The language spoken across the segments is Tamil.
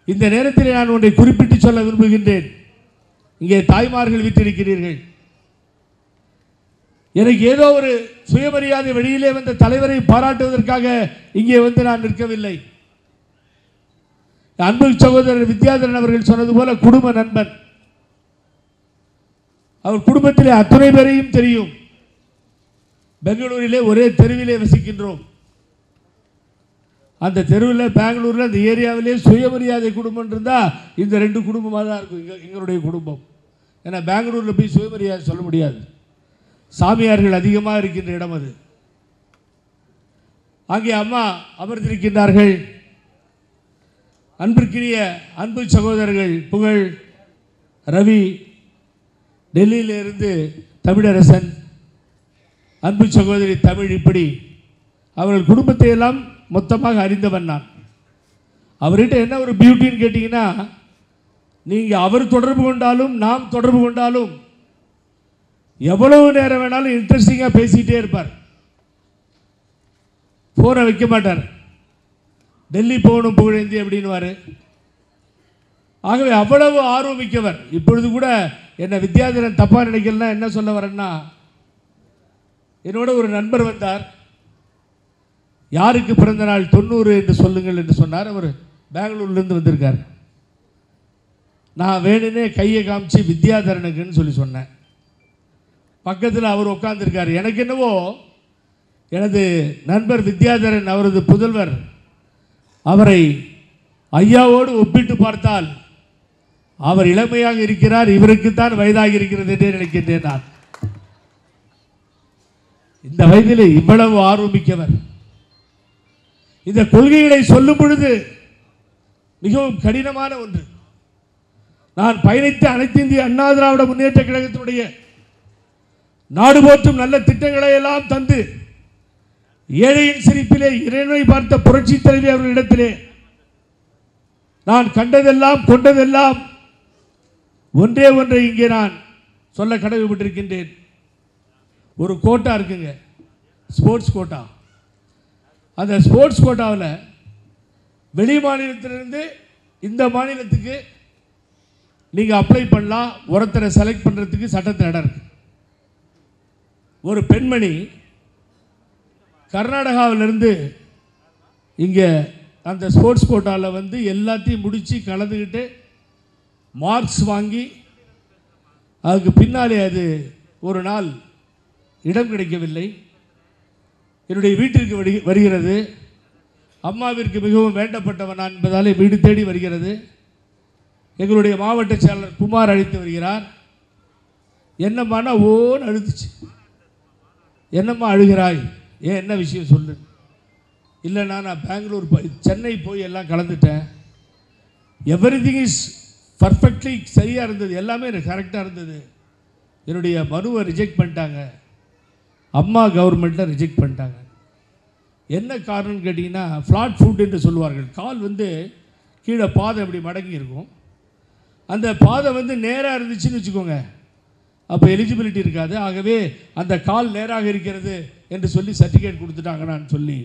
இந்த நேரத்தில் நான் ஒன்றை குறிப்பிட்டு சொல்ல விரும்புகின்றேன். இங்கே தாய்மார்கள் வீற்றிருக்கிறீர்கள். எனக்கு ஏதோ ஒரு சுயமரியாதை வெளியிலே வந்த தலைவரை பாராட்டுவதற்காக இங்கே வந்து நான் நிற்கவில்லை. அன்பு சகோதரர் வித்யாதரன் அவர்கள் சொன்னது போல குடும்ப நண்பன். அவர் குடும்பத்திலே அத்துணை பேரையும் தெரியும். பெங்களூரிலே ஒரே தெருவிலே வசிக்கின்றோம். அந்த தெருவில் பெங்களூரில் அந்த ஏரியாவிலே சுயமரியாதை குடும்பம் இருந்தால் இந்த ரெண்டு குடும்பமாக தான் இருக்கும். எங்களுடைய குடும்பம். ஏன்னா பெங்களூரில் போய் சுயமரியாதை சொல்ல முடியாது. சாமியார்கள் அதிகமாக இருக்கின்ற இடம் அது. அங்கே அம்மா அமர்ந்திருக்கின்றார்கள். அன்பிற்கினிய அன்பு சகோதரர்கள் புகழ், ரவி, டெல்லியிலிருந்து தமிழரசன், அன்பு சகோதரி தமிழ், இப்படி அவர்கள் குடும்பத்தை எல்லாம் மொத்தமாக அறிந்தவன் நான். அவர்கிட்ட என்ன ஒரு பியூட்டின்னு கேட்டிங்கன்னா, நீங்கள் அவர் தொடர்பு கொண்டாலும் நாம் தொடர்பு கொண்டாலும் எவ்வளவு நேரம் வேணாலும் இன்ட்ரெஸ்டிங்காக பேசிகிட்டே இருப்பார். ஃபோனை வைக்க மாட்டார். டெல்லி போகணும் புகழேந்தி அப்படின்வார். ஆகவே அவ்வளவு ஆர்வமிக்கவர். இப்பொழுது கூட என்னை வித்யாதரன் தப்பாக நினைக்கலன்னா என்ன சொல்ல வரேன்னா, என்னோட ஒரு நண்பர் வந்தார். யாருக்கு பிறந்த நாள் 90 என்று சொல்லுங்கள் என்று சொன்னார். அவர் பெங்களூர்லேருந்து வந்திருக்கார். நான் வேணுனே கையை காமிச்சு வித்யாதரனுக்குன்னு சொல்லி சொன்னேன். பக்கத்தில் அவர் உட்காந்துருக்கார். எனக்கு என்னவோ எனது நண்பர் வித்யாதரன், அவரது புதல்வர், அவரை ஐயாவோடு ஒப்பிட்டு பார்த்தால் அவர் இளமையாக இருக்கிறார், இவருக்குத்தான் வயதாகி இருக்கிறது என்றே நினைக்கின்றேன் நான். இந்த வயதில் இவ்வளவு ஆர்வமிக்கவர். இந்த கொள்கைகளை சொல்லும் பொழுது மிகவும் கடினமான ஒன்று. நான் பயணித்த அனைத்து இந்திய அண்ணா திராவிட முன்னேற்ற கழகத்தினுடைய நாடு போற்றும் நல்ல திட்டங்களை எல்லாம் தந்து ஏழையின் சிரிப்பிலே இறைவனை பார்த்த புரட்சி தலைவி அவர்களிடத்திலே நான் கண்டதெல்லாம் கொண்டதெல்லாம் ஒன்றே ஒன்றை இங்கே நான் சொல்ல கடமைப்பட்டிருக்கின்றேன். ஒரு கோட்டா இருக்குங்க, ஸ்போர்ட்ஸ் கோட்டா. அந்த ஸ்போர்ட்ஸ் கோட்டாவில் வெளி மாநிலத்திலிருந்து இந்த மாநிலத்துக்கு நீங்கள் அப்ளை பண்ணலாம். ஒருத்தரை செலக்ட் பண்ணுறதுக்கு சட்டத்தில் இடம் இருக்கு. ஒரு பெண்மணி கர்நாடகாவிலிருந்து இங்கே அந்த ஸ்போர்ட்ஸ் கோட்டாவில் வந்து எல்லாத்தையும் முடித்து கலந்துக்கிட்டு மார்க்ஸ் வாங்கி அதுக்கு பின்னாலே அது ஒரு நாள் இடம் கிடைக்கவில்லை. என்னுடைய வீட்டிற்கு வருகிறது. அம்மாவிற்கு மிகவும் வேண்டப்பட்டவன் நான் என்பதாலே வீடு தேடி வருகிறது. எங்களுடைய மாவட்ட செயலாளர் குமார் அழைத்து வருகிறார். என்னம்மானா ஓன்னு அழுதுச்சு. என்னம்மா அழுகிறாய், ஏன் என்ன விஷயம் சொல்லு. இல்லைண்ணா நான் பெங்களூர் சென்னை போய் எல்லாம் கலந்துட்டேன். எவ்ரிதிங் இஸ் பர்ஃபெக்ட்லி சரியாக இருந்தது, எல்லாமே எனக்கு கரெக்டாக இருந்தது. என்னுடைய மனுவை ரிஜெக்ட் பண்ணிட்டாங்க, அம்மா கவர்மெண்ட்டில் ரிஜெக்ட் பண்ணிட்டாங்க. என்ன காரணம்னு கேட்டிங்கன்னா, ஃப்ளாட் ஃபுட் என்று சொல்லுவார்கள். கால் வந்து கீழே பாதை இப்படி மடங்கி இருக்கும். அந்த பாதை வந்து நேராக இருந்துச்சுன்னு வச்சுக்கோங்க, அப்போ எலிஜிபிலிட்டி இருக்காது. ஆகவே அந்த கால் நேராக இருக்கிறது என்று சொல்லி சர்டிஃபிகேட் கொடுத்துட்டாங்க. நான் சொல்லி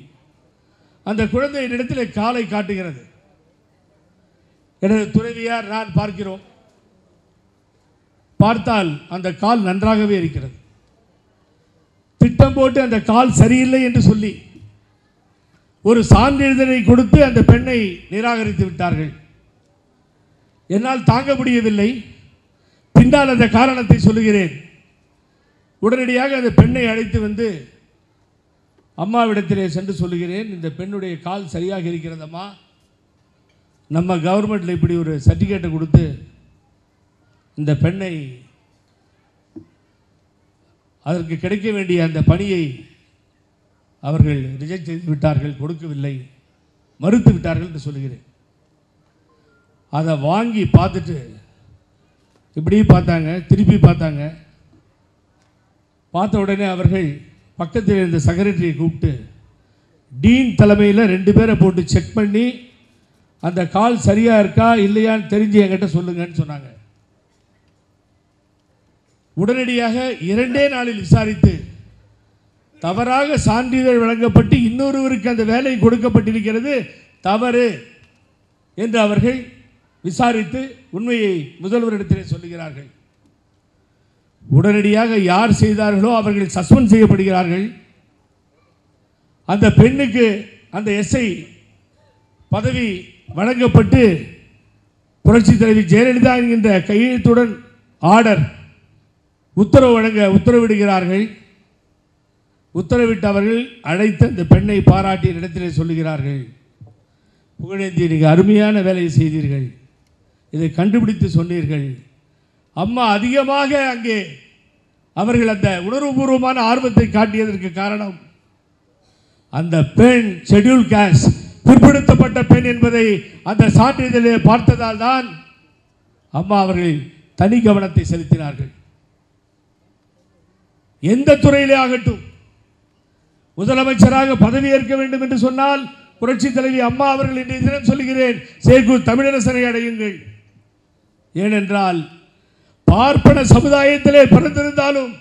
அந்த குழந்தை என்னிடத்தில் காலை காட்டுகிறது. எனது துணைவியார் நான் பார்க்கிறோம். பார்த்தால் அந்த கால் நன்றாகவே இருக்கிறது. திட்டம் போட்டு அந்த கால் சரியில்லை என்று சொல்லி ஒரு சான்றிதழை கொடுத்து அந்த பெண்ணை நிராகரித்து விட்டார்கள். என்னால் தாங்க முடியவில்லை. பின்னால் அந்த காரணத்தை சொல்லுகிறேன். உடனடியாக அந்த பெண்ணை அழைத்து வந்து அம்மாவிடத்திலே சென்று சொல்லுகிறேன், இந்த பெண்ணுடைய கால் சரியாக இருக்கிறதம்மா, நம்ம கவர்மெண்ட்டில் இப்படி ஒரு சர்டிஃபிகேட்டை கொடுத்து இந்த பெண்ணை அதற்கு கிடைக்க வேண்டிய அந்த பணியை அவர்கள் ரிஜெக்ட் செய்து விட்டார்கள், கொடுக்கவில்லை, மறுத்து விட்டார்கள் என்று சொல்லுகிறேன். அதை வாங்கி பார்த்துட்டு இப்படி பார்த்தாங்க, திருப்பி பார்த்தாங்க. பார்த்த உடனே அவர்கள் பக்கத்தில் இருந்த செக்ரட்டரியை கூப்பிட்டு டீன் தலைமையில் 2 பேரை போட்டு செக் பண்ணி அந்த கால் சரியாக இருக்கா இல்லையான்னு தெரிஞ்சு என்கிட்ட சொல்லுங்கன்னு சொன்னாங்க. உடனடியாக 2 நாளில் விசாரித்து தவறாக சான்றிதழ் வழங்கப்பட்டு இன்னொருவருக்கு அந்த வேலை கொடுக்கப்பட்டிருக்கிறது, தவறு என்று அவர்கள் விசாரித்து உண்மையை முதல்வரிடத்திலே சொல்லுகிறார்கள். உடனடியாக யார் செய்தார்களோ அவர்கள் சஸ்பெண்ட் செய்யப்படுகிறார்கள். அந்த பெண்ணுக்கு அந்த எஸ்ஐ பதவி வழங்கப்பட்டு புரட்சி தலைவி ஜெயலலிதா என்கின்ற கையெழுத்துடன் ஆர்டர் உத்தரவு வழங்க உத்தரவிடுகிறார்கள். உத்தரவிட்டவர்கள் அழைத்த அந்த பெண்ணை பாராட்டிய இடத்திலே சொல்லுகிறார்கள், புகழேந்தி, நீங்கள் அருமையான வேலையை செய்தீர்கள், இதை கண்டுபிடித்து சொன்னீர்கள். அம்மா அதிகமாக அங்கே அவர்கள் அந்த உணர்வுபூர்வமான ஆர்வத்தை காட்டியதற்கு காரணம் அந்த பெண் ஷெட்யூல் காஸ்ட், பிற்படுத்தப்பட்ட பெண் என்பதை அந்த சான்றிதழை பார்த்ததால் தான் அம்மா அவர்கள் தனி கவனத்தை செலுத்தினார்கள். எந்த துறையிலே ஆகட்டும், முதலமைச்சராக பதவியேற்க வேண்டும் என்று சொன்னால் புரட்சி தலைவி அம்மா அவர்கள் இன்றைய தினம் சொல்லுகிறேன், சேகூர் தமிழரசனை அடையுங்கள். ஏனென்றால் பார்ப்பன சமுதாயத்திலே பிறந்திருந்தாலும்,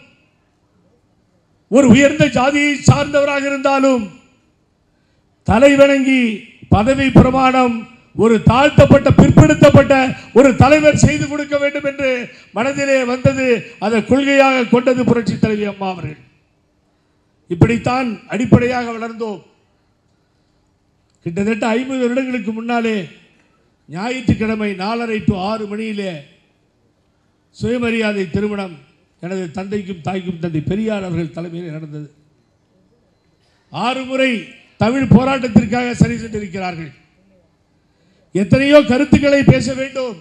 ஒரு உயர்ந்த ஜாதியை சார்ந்தவராக இருந்தாலும், தலைவணங்கி பதவி பிரமாணம் ஒரு தாழ்த்தப்பட்ட பிற்படுத்தப்பட்ட ஒரு தலைவர் செய்து கொடுக்க வேண்டும் என்று மனதிலே வந்தது. அதை கொள்கையாக கொண்டது புரட்சி தலைவி அம்மா அவர்கள். இப்படித்தான் அடிப்படையாக வளர்ந்தோம். கிட்டத்தட்ட 50 வருடங்களுக்கு முன்னாலே ஞாயிற்றுக்கிழமை 4:30 to 6 மணியிலே சுயமரியாதை திருமணம் எனது தந்தைக்கும் தாய்க்கும் தந்தை பெரியார் அவர்கள் தலைமையில் நடந்தது. 6 முறை தமிழ் போராட்டத்திற்காக சரி சென்றிருக்கிறார்கள். எத்தனையோ கருத்துக்களை பேச வேண்டும்,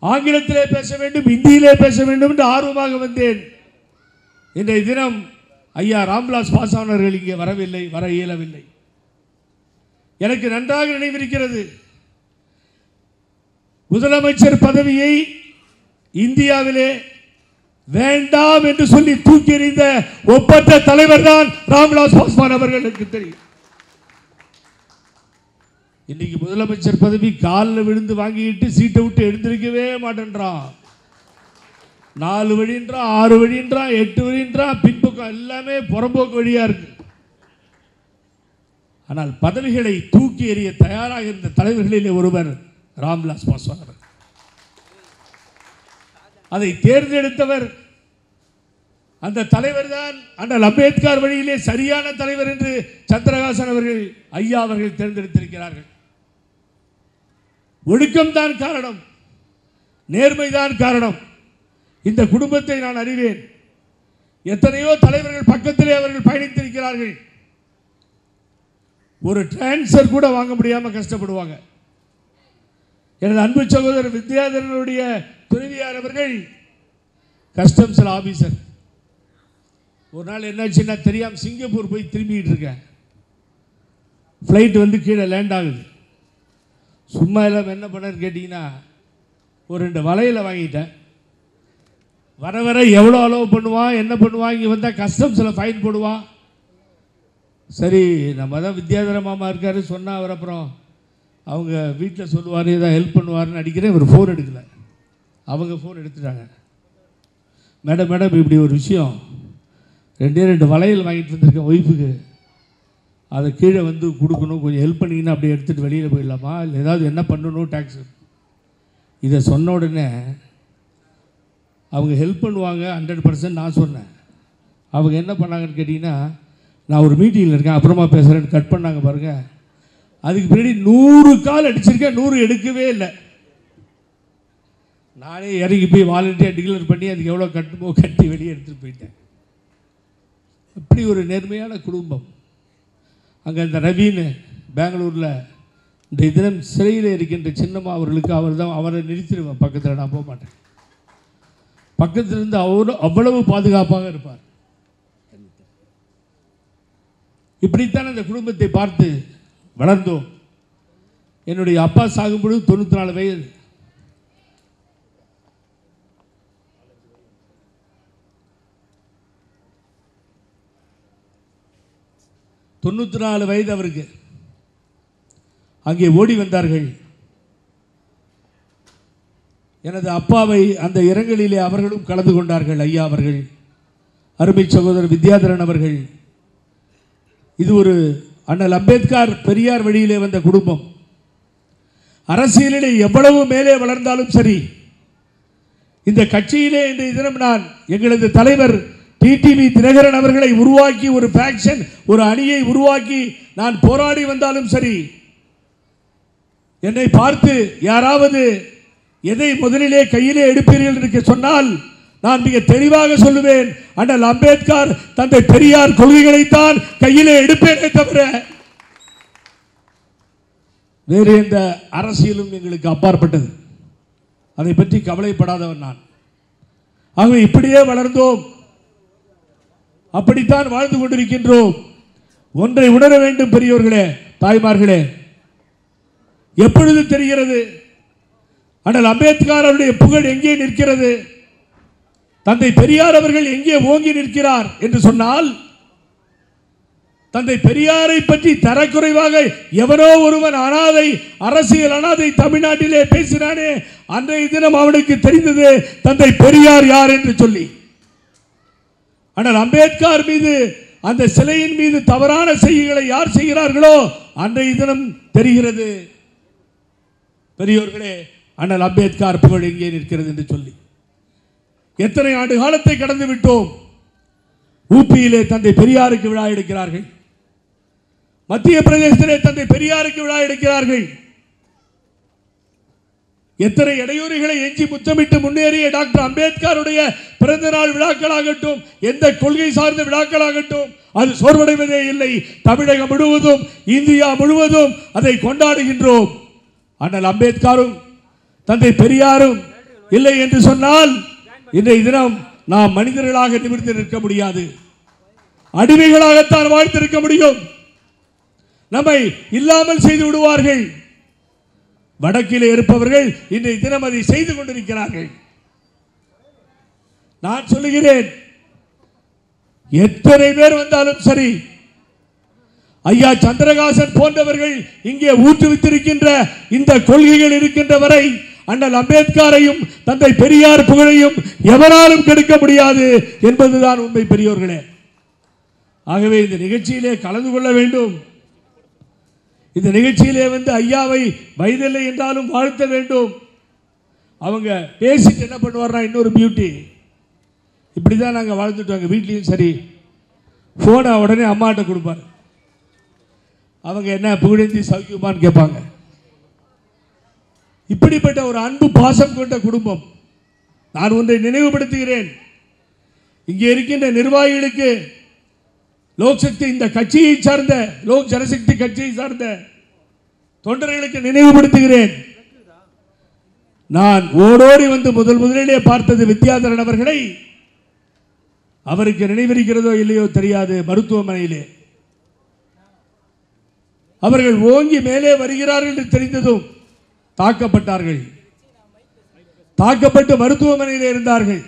ஆங்கிலத்திலே பேச வேண்டும், இந்தியிலே பேச வேண்டும் என்று ஆர்வமாக வந்தேன். இன்றைய தினம் ஐயா ராம்விலாஸ் பாஸ்வான் அவர்கள் இங்கே வரவில்லை, வர இயலவில்லை. எனக்கு நன்றாக நினைவிருக்கிறது, முதலமைச்சர் பதவியை இந்தியாவிலே வேண்டாம் என்று சொல்லி தூக்கி எறிந்த ஒப்பற்ற தலைவர் தான் ராம்விலாஸ் பாஸ்வான் அவர்கள். எனக்கு தெரியும். இன்னைக்கு முதலமைச்சர் பதவி காலில் விழுந்து வாங்கிட்டு சீட்டை விட்டு எழுந்திருக்கவே மாட்டேன்றான். 4 வழின்றான், 6 வழின்றான், 8 வழின்றான், பின்பக்கம் எல்லாமே புறம்போக்கு வழியா இருக்கு. ஆனால் பதவிகளை தூக்கி எறிய தயாராக இருந்த தலைவர்களிலே ஒருவர் ராம்விலாஸ் பாஸ்வான் அவர்கள். அதை தேர்ந்தெடுத்தவர் அந்த தலைவர் தான். அண்ணல் அம்பேத்கர் வழியிலே சரியான தலைவர் என்று சந்திரகாசன் அவர்கள் ஐயா அவர்கள் தேர்ந்தெடுத்திருக்கிறார்கள். ஒழுக்கம் தான் காரணம், நேர்மைதான் காரணம். இந்த குடும்பத்தை நான் அறிவேன். எத்தனையோ தலைவர்கள் பக்கத்திலே அவர்கள் பயணித்திருக்கிறார்கள். ஒரு டிரான்ஸ்ஃபர் கூட வாங்க முடியாமல் கஷ்டப்படுவாங்க. எனது அன்பு சகோதரர் வித்யாதரனுடைய துணைவியார் அவர்கள் கஸ்டம்ஸ் ஆபீசர். ஒரு நாள் என்னாச்சுன்னா தெரியாமல் சிங்கப்பூர் போய் திரும்பிக்கிட்டு இருக்கேன். ஃப்ளைட் வந்து கீழே லேண்ட் ஆகுது. சும்மா எல்லாம் என்ன பண்ணன்னு கேட்டிங்கன்னா, ஒரு 2 வலையில் வாங்கிட்டேன். வர வர எவ்வளோ அலோவ் பண்ணுவான், என்ன பண்ணுவான், இங்கே வந்தால் கஸ்டம்ஸில் ஃபைன் போடுவான். சரி, நம்ம தான் வித்யாதர மாமா இருக்கார் சொன்னால் அவர் அப்புறம் அவங்க வீட்டில் சொல்லுவார், ஏதாவது ஹெல்ப் பண்ணுவார்னு அடிக்கிறேன். இவர் ஃபோன் எடுக்கலை, அவங்க ஃபோன் எடுத்துட்டாங்க. மேடம் இப்படி ஒரு விஷயம், 2 வளையல் வாங்கிட்டு வந்திருக்கேன் ஒய்ஃபுக்கு, அதை கீழே வந்து கொடுக்கணும், கொஞ்சம் ஹெல்ப் பண்ணிங்கன்னா அப்படியே எடுத்துகிட்டு வெளியில் போயிடலாமா, இல்லை ஏதாவது என்ன பண்ணணும் டேக்ஸ். இதை சொன்ன உடனே அவங்க ஹெல்ப் பண்ணுவாங்க 100%. நான் சொன்னேன். அவங்க என்ன பண்ணாங்கன்னு கேட்டிங்கன்னா, நான் ஒரு மீட்டிங்கில் இருக்கேன் அப்புறமா பேசுகிறேன்னு கட் பண்ணாங்க பாருங்கள். அதுக்கு பின்னாடி 100 கால் அடிச்சிருக்கேன், 100 எடுக்கவே இல்லை. நானே இறங்கி போய் வாலண்டியாக டிக்ளேர் பண்ணி அதுக்கு எவ்வளோ கட்டுமோ கட்டி வெளியே எடுத்துகிட்டு போயிட்டேன். இப்படி ஒரு நேர்மையான குடும்பம். அங்கே இந்த ரவீன் பெங்களூரில் இந்த தினம் சிறையில் இருக்கின்ற சின்னம்மா அவர்களுக்கு அவரை நிறுத்திடுவேன் பக்கத்தில், நான் போக மாட்டேன். பக்கத்தில் இருந்து அவ்வளவு பாதுகாப்பாக இருப்பார். இப்படித்தான் அந்த குடும்பத்தை பார்த்து வளர்ந்தோம். என்னுடைய அப்பா சாகும்பொழுது 94 வயது. அவருக்கு. அங்கே ஓடி வந்தார்கள். எனது அப்பாவை அந்த இரங்கலிலே அவர்களும் கலந்து கொண்டார்கள். ஐயா அவர்கள், அருமை சகோதரர் வித்யாதரன் அவர்கள். இது ஒரு அண்ணல் அம்பேத்கர் பெரியார் வழியிலே வந்த குடும்பம். அரசியலிலே எவ்வளவு மேலே வளர்ந்தாலும் சரி, இந்த கட்சியிலே இன்றைய தினம் நான் எங்களது தலைவர் டிடிவி தினகரன் அவர்களை உருவாக்கி ஒரு ஃபேக்ஷன், ஒரு அணியை உருவாக்கி நான் போராடி வந்தாலும் சரி, என்னை பார்த்து யாராவது எதை முதலிலே கையிலே எடுப்பீர்கள் என்று சொன்னால் நான் மிக தெளிவாக சொல்லுவேன், அண்ணல் அம்பேத்கர் தந்தை பெரியார் கொள்கைகளைத்தான் கையிலே எடுப்பேனே தவிர வேறு எந்த அரசியலும் எங்களுக்கு அப்பாற்பட்டது. அதை பற்றி கவலைப்படாதவன் நான். ஆகவே இப்படியே வளர்ந்தோம், அப்படித்தான் வாழ்ந்து கொண்டிருக்கின்றோம். ஒன்றை உணர வேண்டும் பெரியோர்களே, தாய்மார்களே, எப்பொழுது தெரிகிறது அண்ணல் அம்பேத்கர் அவருடைய புகழ் எங்கே நிற்கிறது, தந்தை பெரியார் அவர்கள் எங்கே ஓங்கி நிற்கிறார் என்று சொன்னால், தந்தை பெரியாரை பற்றி தரக்குறைவாக எவனோ ஒருவன் அனாதை, அரசியல் அனாதை தமிழ்நாட்டிலே பேசினானே, அன்றைய தினம் அவனுக்கு தெரிந்தது தந்தை பெரியார் யார் என்று சொல்லி. ஆனால் அம்பேத்கர் மீது, அந்த சிலையின் மீது தவறான செய்திகளை யார் செய்கிறார்களோ அன்றைய தினம் தெரிகிறது பெரியோர்களே அண்ணல் அம்பேத்கர் புகழ் எங்கே நிற்கிறது என்று சொல்லி. எத்தனை ஆண்டு காலத்தை கடந்து விட்டோம். ஊபியிலே தந்தை பெரியாருக்கு விழா எடுக்கிறார்கள், மத்திய பிரதேசத்திலே தந்தை பெரியாருக்கு விழா எடுக்கிறார்கள். எத்தனை இடையூறுகளை எஞ்சி முத்தமிட்டு முன்னேறிய டாக்டர் அம்பேத்கருடைய பிறந்த நாள் விழாக்களாகட்டும், எந்த கொள்கை சார்ந்த விழாக்களாகட்டும், அது சோர்வடைவதே இல்லை. தமிழகம் முழுவதும், இந்தியா முழுவதும் அதை கொண்டாடுகின்றோம். அண்ணல் அம்பேத்கரும் தந்தை பெரியாரும் இல்லை என்று சொன்னால் இன்றைய தினம் நாம் மனிதர்களாக நிமிர்ந்து நிற்க முடியாது, அடிமைகளாகத்தான் வாழ்த்திருக்க முடியும். நம்மை இல்லாமல் செய்து விடுவார்கள். வடக்கிலே இருப்பவர்கள் இன்றைய தினம் அதை செய்து கொண்டிருக்கிறார்கள். நான் சொல்லுகிறேன், எத்தனை பேர் வந்தாலும் சரி, ஐயா சந்திரகாசன் போன்றவர்கள் இங்கே ஊற்றுவித்திருக்கின்ற இந்த கொள்கைகள் இருக்கின்ற வரை அண்ணல் அம்பேத்கரையும் தந்தை பெரியார் புகழையும் எவராலும் கெடுக்க முடியாது என்பதுதான் உண்மை பெரியோர்களே. ஆகவே இந்த நிகழ்ச்சியிலே கலந்து கொள்ள வேண்டும். இந்த நிகழ்ச்சியிலே ஐயாவை வயதில்லை என்றாலும் வாழ்த்த வேண்டும். அவங்க பேசிட்டு என்ன பண்ணுவார்னா, இன்னொரு பியூட்டி, இப்படி தான் நாங்கள் வாழ்ந்துட்டோங்க வீட்லேயும் சரி, ஃபோனை உடனே அம்மாட்ட கொடுப்பார். அவங்க என்ன புகழேந்தி சௌக்கியமான்னு கேட்பாங்க. இப்படிப்பட்ட ஒரு அன்பு பாசம் கொண்ட குடும்பம். நான் ஒன்றை நினைவுபடுத்துகிறேன், இங்கே இருக்கின்ற நிர்வாகிகளுக்கு, லோக்சக்தி இந்த கட்சியை சார்ந்த, லோக் ஜனசக்தி கட்சியை சார்ந்த தொண்டர்களுக்கு நினைவுபடுத்துகிறேன். நான் ஓடோடி முதலிலே பார்த்தது வித்யாதரன் அவர்களை. அவருக்கு நினைவிருக்கிறதோ இல்லையோ தெரியாது, மருத்துவமனையிலே அவர்கள் ஓங்கி மேலே வருகிறார்கள் என்று தெரிந்ததும் தாக்கப்பட்டார்கள். தாக்கப்பட்டு மருத்துவமனையில் இருந்தார்கள்.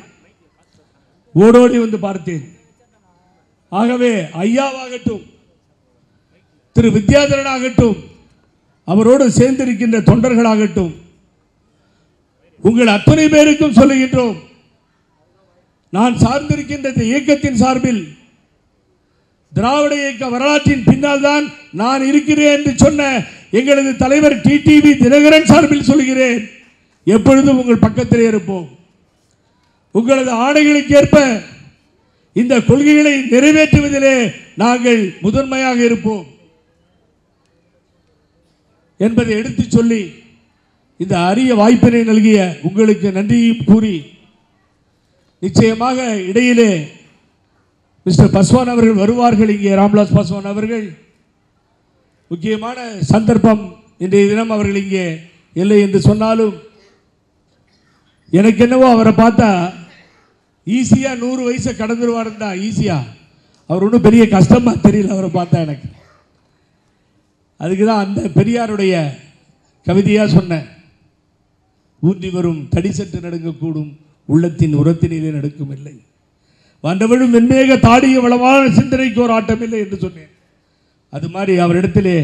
ஓடோடி பார்த்தேன். ஆகவே ஐயாவாகட்டும், திரு வித்யாதரனாகட்டும், அவரோடு சேர்ந்திருக்கின்ற தொண்டர்களாகட்டும், உங்கள் அத்தனை பேருக்கும் சொல்லுகின்றோம், நான் சார்ந்திருக்கின்ற இந்த இயக்கத்தின் சார்பில், திராவிட இயக்க வரலாற்றின் பின்னால் தான் நான் இருக்கிறேன் என்று சொன்ன எங்களது தலைவர் டிடிவி தினகரன் சார்பில் சொல்கிறேன், எப்பொழுதும் உங்கள் பக்கத்திலே இருப்போம். உங்களது ஆணைகளுக்கு ஏற்ப இந்த கொள்கைகளை நிறைவேற்றுவதிலே நாங்கள் முதன்மையாக இருப்போம் என்பதை எடுத்து சொல்லி, இந்த அரிய வாய்ப்பினை நல்கிய உங்களுக்கு நன்றியும் கூறி, நிச்சயமாக இடையிலே மிஸ்டர் பஸ்வான் அவர்கள் வருவார்கள். இங்கே ராம்விலாஸ் பாஸ்வான் அவர்கள், முக்கியமான சந்தர்ப்பம் இன்றைய தினம் அவர்கள் இங்கே இல்லை என்று சொன்னாலும், எனக்கு என்னவோ அவரை பார்த்தா ஈஸியா 100 வயசை கடந்துருவாருன்னு தான். ஈஸியா, அவர் ஒன்றும் பெரிய கஷ்டமா தெரியல அவரை பார்த்தா எனக்கு. அதுக்கு தான் அந்த பெரியாருடைய கவிதையா சொன்னேன், ஊன்றி வரும் தடி சற்று நடுங்கக்கூடும், உள்ளத்தின் உரத்தினிலே நடுக்கும் இல்லை, வந்தவழும் வெண்மேக தாடிய வளமான சிந்தனைக்கு ஒரு ஆட்டம் இல்லை என்று சொன்னேன். அது மாதிரி அவரிடத்திலே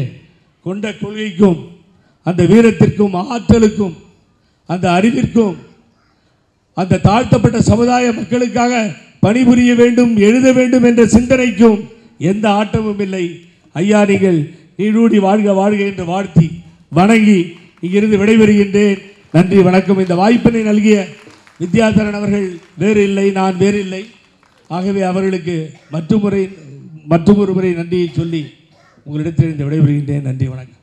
கொண்ட கொள்கைக்கும், அந்த வீரத்திற்கும், ஆற்றலுக்கும், அந்த அறிவிற்கும், அந்த தாழ்த்தப்பட்ட சமுதாய மக்களுக்காக பணிபுரிய வேண்டும், எழுத வேண்டும் என்ற சிந்தனைக்கும் எந்த ஆட்டமும் இல்லை. ஐயா, நீங்கள் நீடூடி வாழ்க வாழ்க என்று வாழ்த்தி வணங்கி இங்கிருந்து விடைபெறுகின்றேன். நன்றி, வணக்கம். இந்த வாய்ப்பினை நல்கிய வித்யாதரன் அவர்கள் வேறு இல்லை, நான் வேறு இல்லை. ஆகவே அவர்களுக்கு மற்றொரு முறை நன்றியை சொல்லி உங்களிடத்தில் இந்த விடைபெறுகின்றேன். நன்றி, வணக்கம்.